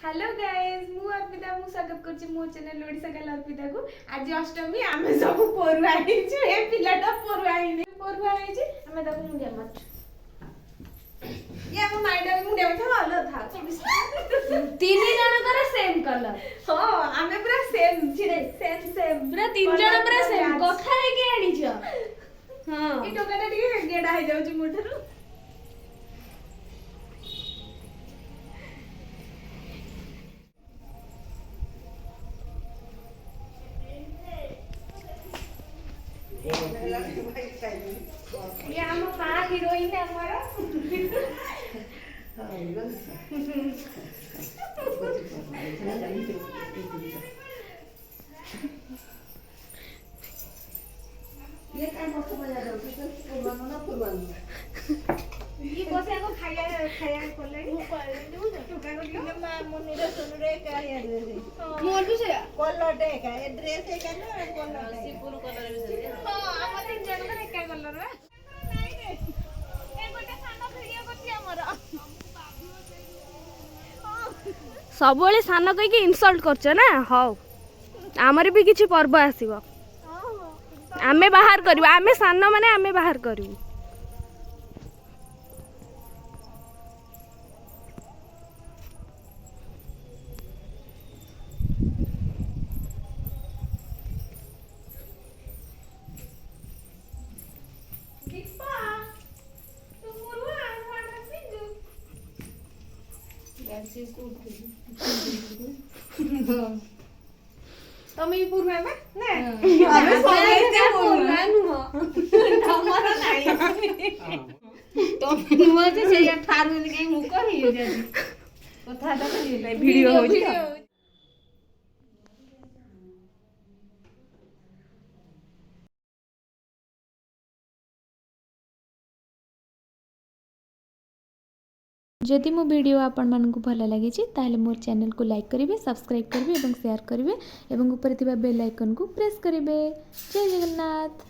Hello guys मु अर्पिता मु स्वागत करछि मो चैनल ओडिसा का अर्पिता को आज अष्टमी आमे सब पोरुआ हिजु ए पिलाटा पोरुआ हिने पोरुआ हिजि आमे ताको मुंडिया मारछु ये हम माइडा मुंडिया मारथा हलो था 24 तीन जन करे सेम कलर हां आमे पूरा सेम छिरे सेम पूरा तीन जन पूरा सेम कथा रे के आनी छ हां ई टोकाटा टिके गेडा हो जाउछि मोठरू ये हम मां हीरोइन है हमारा ये काय मस्त मजा दो पूर्वानो ना पूर्वानो ये बसे को खाया कोले मु कहले दउ टोका को ये मा मुनिरे सुनरे का या दे मोर भी से कोलटे का ये ड्रेस है का ना कोलटे सिपुर कलर भी से हां हम तीन जन का एका कलर रे नहीं रे ए गोटे सानो भिडियो करती हमरा सब बेले सान कहि के इनसल्ट करछ ना हौ हमर भी किछि पर्व आसीबो आमे बाहर करबो आमे सान माने आमे बाहर करबो दीपा तू मुरुआ वाटर पिंजू डांसी स्कूल तमे पूर्वा में ना ଆମେ ସମସ୍ତେ पूर्वा नु ତମର ନାହିଁ तमे नुआ जे सेया ठारू के मु कहि କଥାଟା କହିଲେ वीडियो होजी जदि मो वीडियो आपण मानकु भल लगी ताले मोर चैनल को लाइक करेंगे सब्सक्राइब करेंगे और शेयर करेंगे और ऊपर बेल आइकन को प्रेस करेंगे। जय जगन्नाथ।